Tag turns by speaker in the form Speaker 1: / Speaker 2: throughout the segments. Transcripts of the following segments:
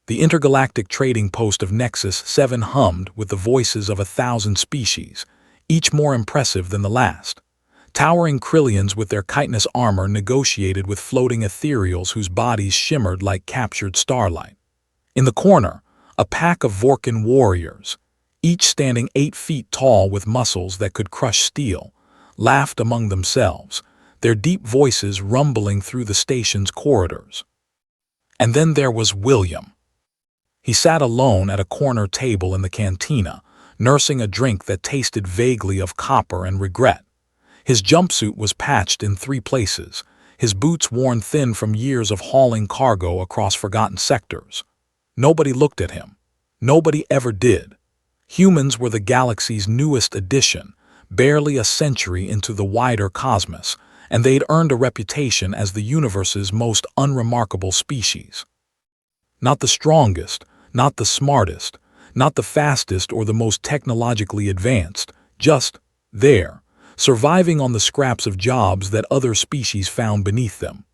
Speaker 1: The intergalactic trading post of Nexus 7 hummed with the voices of 1,000 species, each more impressive than the last. Towering Krillians with their chitinous armor negotiated with floating ethereals whose bodies shimmered like captured starlight. In the corner, a pack of Vorkan warriors, each standing 8 feet tall with muscles that could crush steel, laughed among themselves, their deep voices rumbling through the station's corridors. And then there was William. He sat alone at a corner table in the cantina, nursing a drink that tasted vaguely of copper and regret. His jumpsuit was patched in 3 places, his boots worn thin from years of hauling cargo across forgotten sectors. Nobody looked at him. Nobody ever did. Humans were the galaxy's newest addition, barely a century into the wider cosmos, and they'd earned a reputation as the universe's most unremarkable species. Not the strongest, not the smartest, not the fastest or the most technologically advanced, just there, surviving on the scraps of jobs that other species found beneath them.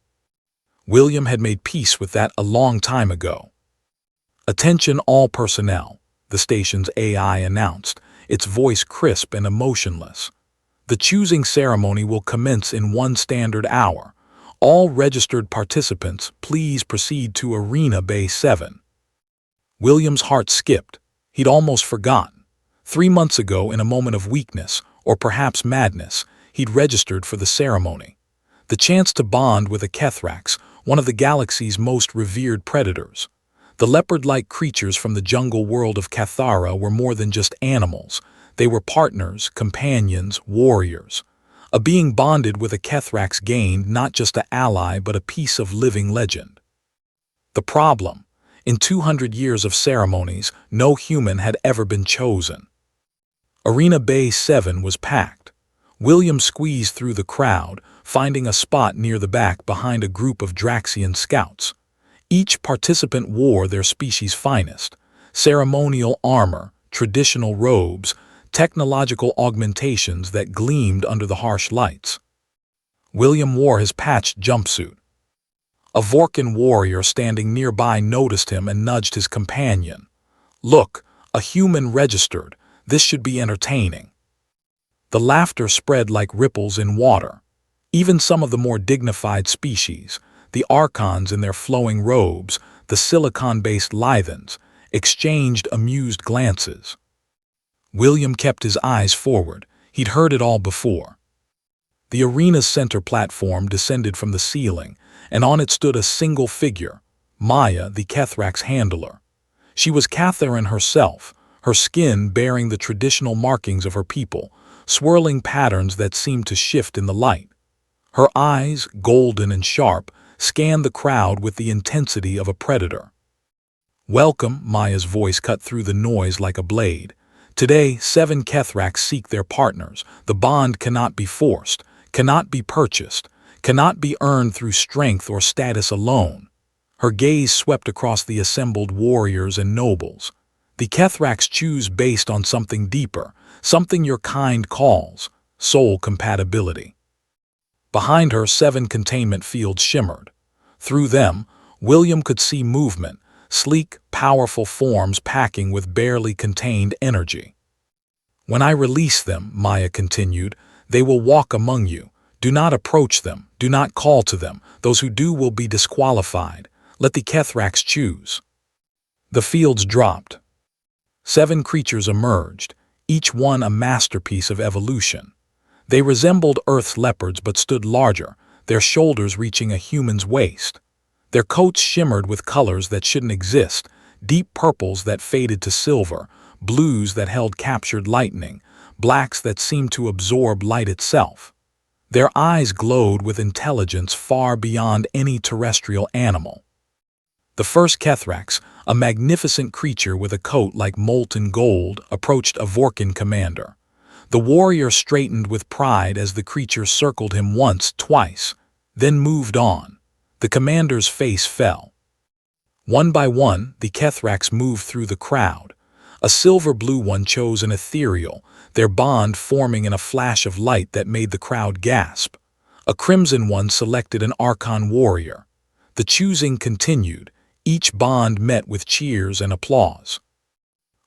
Speaker 1: William had made peace with that a long time ago. "Attention all personnel," the station's AI announced, its voice crisp and emotionless. "The choosing ceremony will commence in 1 standard hour. All registered participants, please proceed to Arena Bay 7. William's heart skipped. He'd almost forgotten. 3 months ago, in a moment of weakness, or perhaps madness, he'd registered for the ceremony. The chance to bond with a Kethrax, one of the galaxy's most revered predators. The leopard-like creatures from the jungle world of Cathara were more than just animals. They were partners, companions, warriors. A being bonded with a Kethrax gained not just an ally but a piece of living legend. The problem: in 200 years of ceremonies, no human had ever been chosen. Arena Bay 7 was packed. William squeezed through the crowd, finding a spot near the back behind a group of Draxian scouts. Each participant wore their species' finest: ceremonial armor, traditional robes, technological augmentations that gleamed under the harsh lights. William wore his patched jumpsuit. A Vorkan warrior standing nearby noticed him and nudged his companion. "Look, a human registered. This should be entertaining." The laughter spread like ripples in water. Even some of the more dignified species, the Archons in their flowing robes, the silicon-based Lythans, exchanged amused glances. William kept his eyes forward. He'd heard it all before. The arena's center platform descended from the ceiling, and on it stood a single figure, Maya, the Kethrax handler. She was Catharin herself, her skin bearing the traditional markings of her people, swirling patterns that seemed to shift in the light. Her eyes, golden and sharp, scanned the crowd with the intensity of a predator. "Welcome," Maya's voice cut through the noise like a blade. "Today, 7 Kethrax seek their partners. The bond cannot be forced, cannot be purchased, cannot be earned through strength or status alone." Her gaze swept across the assembled warriors and nobles. "The Kethrax choose based on something deeper, something your kind calls soul compatibility." Behind her, 7 containment fields shimmered. Through them, William could see movement, sleek, powerful forms packing with barely contained energy. "When I release them," Maya continued, "they will walk among you. Do not approach them. Do not call to them. Those who do will be disqualified. Let the Kethrax choose." The fields dropped. 7 creatures emerged, each one a masterpiece of evolution. They resembled Earth's leopards but stood larger, their shoulders reaching a human's waist. Their coats shimmered with colors that shouldn't exist, deep purples that faded to silver, blues that held captured lightning, blacks that seemed to absorb light itself. Their eyes glowed with intelligence far beyond any terrestrial animal. The first Kethrax, a magnificent creature with a coat like molten gold, approached a Vorkan commander. The warrior straightened with pride as the creature circled him once, twice, then moved on. The commander's face fell. One by one, the Kethrax moved through the crowd. A silver-blue one chose an ethereal, their bond forming in a flash of light that made the crowd gasp. A crimson one selected an Archon warrior. The choosing continued, Each bond met with cheers and applause.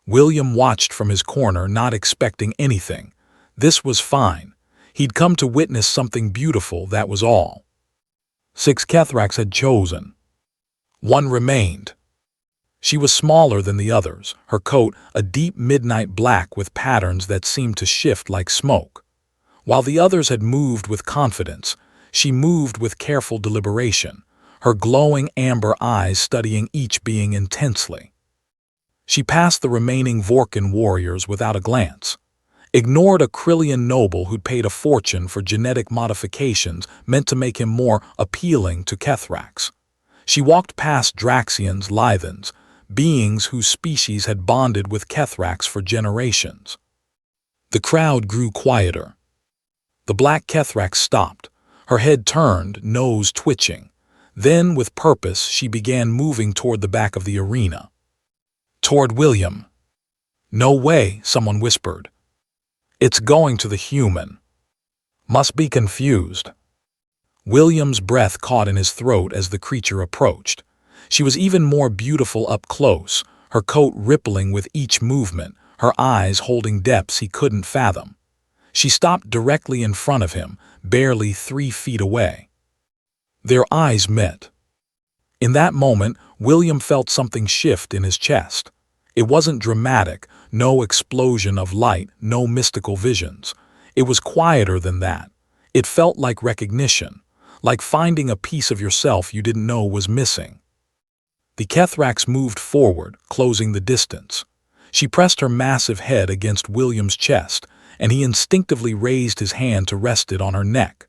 Speaker 1: William watched from his corner, not expecting anything. This was fine. He'd come to witness something beautiful, that was all. 6 Kethraks had chosen. 1 remained. She was smaller than the others, her coat a deep midnight black with patterns that seemed to shift like smoke. While the others had moved with confidence, she moved with careful deliberation, her glowing amber eyes studying each being intensely. She passed the remaining Vorkan warriors without a glance, ignored a Krillian noble who'd paid a fortune for genetic modifications meant to make him more appealing to Kethraks. She walked past Draxians, Lythans, beings whose species had bonded with Kethraks for generations. The crowd grew quieter. The black Kethrak stopped, her head turned, nose twitching. Then, with purpose, she began moving toward the back of the arena. Toward William. "No way," someone whispered. "It's going to the human. Must be confused." William's breath caught in his throat as the creature approached. She was even more beautiful up close, her coat rippling with each movement, her eyes holding depths he couldn't fathom. She stopped directly in front of him, barely 3 feet away. Their eyes met. In that moment, William felt something shift in his chest. It wasn't dramatic, no explosion of light, no mystical visions. It was quieter than that. It felt like recognition, like finding a piece of yourself you didn't know was missing. The Kethraks moved forward, closing the distance. She pressed her massive head against William's chest, and he instinctively raised his hand to rest it on her neck.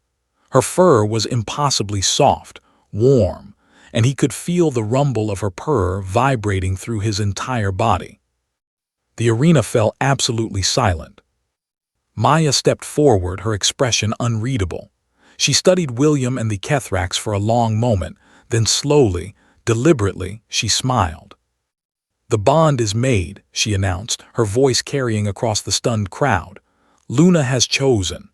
Speaker 1: Her fur was impossibly soft, warm, and he could feel the rumble of her purr vibrating through his entire body. The arena fell absolutely silent. Maya stepped forward, her expression unreadable. She studied William and the Kethraks for a long moment, then slowly, deliberately, she smiled. "The bond is made," she announced, her voice carrying across the stunned crowd. "Luna has chosen."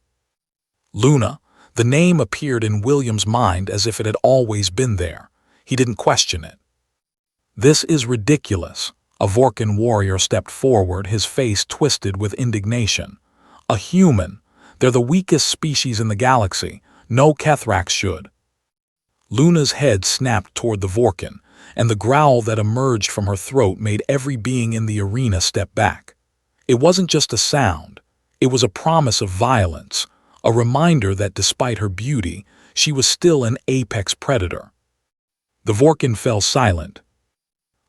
Speaker 1: Luna, the name appeared in William's mind as if it had always been there. He didn't question it. "This is ridiculous." A Vorkan warrior stepped forward, his face twisted with indignation. "A human. They're the weakest species in the galaxy. No Kethraks should." Luna's head snapped toward the Vorkan, and the growl that emerged from her throat made every being in the arena step back. It wasn't just a sound. It was a promise of violence, a reminder that despite her beauty, she was still an apex predator. The Vorkan fell silent.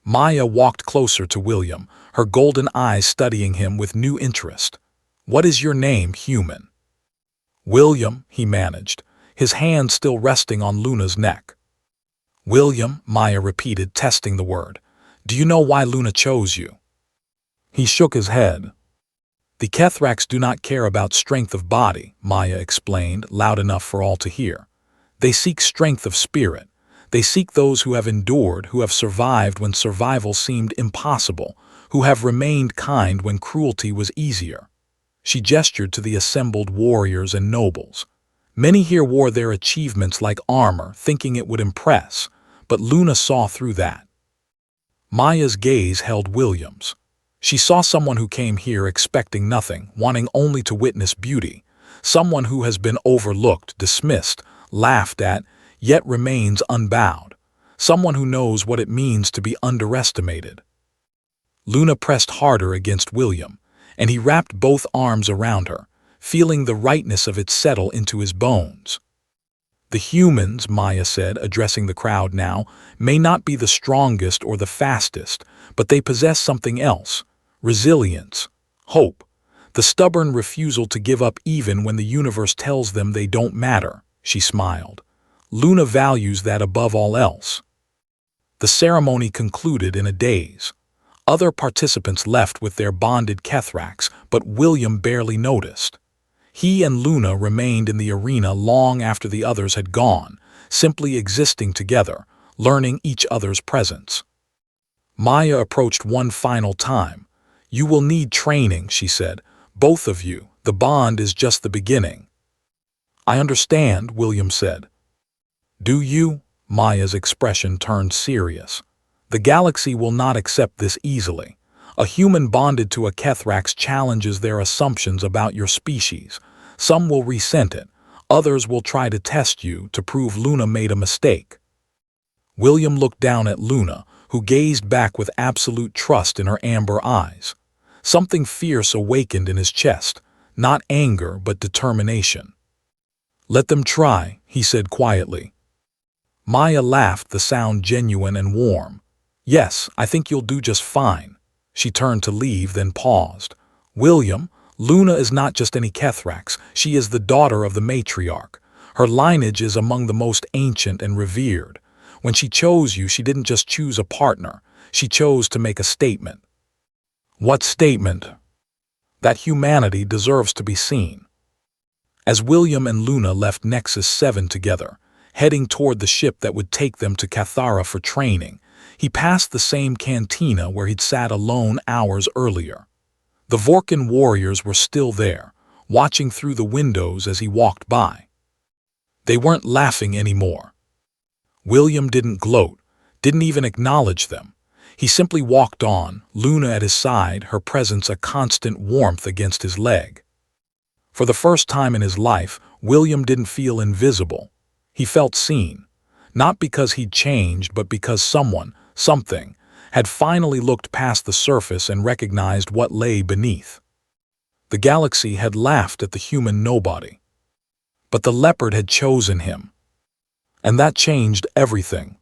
Speaker 1: Maya walked closer to William, her golden eyes studying him with new interest. "What is your name, human?" "William," he managed, his hand still resting on Luna's neck. "William," Maya repeated, testing the word. "Do you know why Luna chose you?" He shook his head. "The Kethraks do not care about strength of body," Maya explained, loud enough for all to hear. "They seek strength of spirit. They seek those who have endured, who have survived when survival seemed impossible, who have remained kind when cruelty was easier." She gestured to the assembled warriors and nobles. Many here wore their achievements like armor, thinking it would impress, but Luna saw through that. Maya's gaze held William's. She saw someone who came here expecting nothing, wanting only to witness beauty, someone who has been overlooked, dismissed, laughed at, yet remains unbowed, someone who knows what it means to be underestimated. Luna pressed harder against William, and he wrapped both arms around her, feeling the rightness of it settle into his bones. "The humans," Maya said, addressing the crowd now, "may not be the strongest or the fastest, but they possess something else: resilience, hope, the stubborn refusal to give up even when the universe tells them they don't matter." She smiled. "Luna values that above all else." The ceremony concluded in a daze. Other participants left with their bonded Kethraks, but William barely noticed. He and Luna remained in the arena long after the others had gone, simply existing together, learning each other's presence. Maya approached one final time. "You will need training," she said. "Both of you. The bond is just the beginning." "I understand," William said. "Do you?" Maya's expression turned serious. The galaxy will not accept this easily. A human bonded to a Kethrax challenges their assumptions about your species. Some will resent it. Others will try to test you to prove Luna made a mistake. William looked down at Luna, who gazed back with absolute trust in her amber eyes. Something fierce awakened in his chest, not anger but determination. "Let them try," he said quietly. Maya laughed, the sound genuine and warm. "Yes, I think you'll do just fine." She turned to leave, then paused. "William, Luna is not just any Kethrax. She is the daughter of the matriarch. Her lineage is among the most ancient and revered. When she chose you, she didn't just choose a partner. She chose to make a statement." "What statement?" "That humanity deserves to be seen." As William and Luna left Nexus 7 together, heading toward the ship that would take them to Cathara for training, he passed the same cantina where he'd sat alone hours earlier. The Vorkan warriors were still there, watching through the windows as he walked by. They weren't laughing anymore. William didn't gloat, didn't even acknowledge them. He simply walked on, Luna at his side, her presence a constant warmth against his leg. For the first time in his life, William didn't feel invisible. He felt seen. Not because he'd changed, but because someone, something, had finally looked past the surface and recognized what lay beneath. The galaxy had laughed at the human nobody. But the Leopard had chosen him. And that changed everything.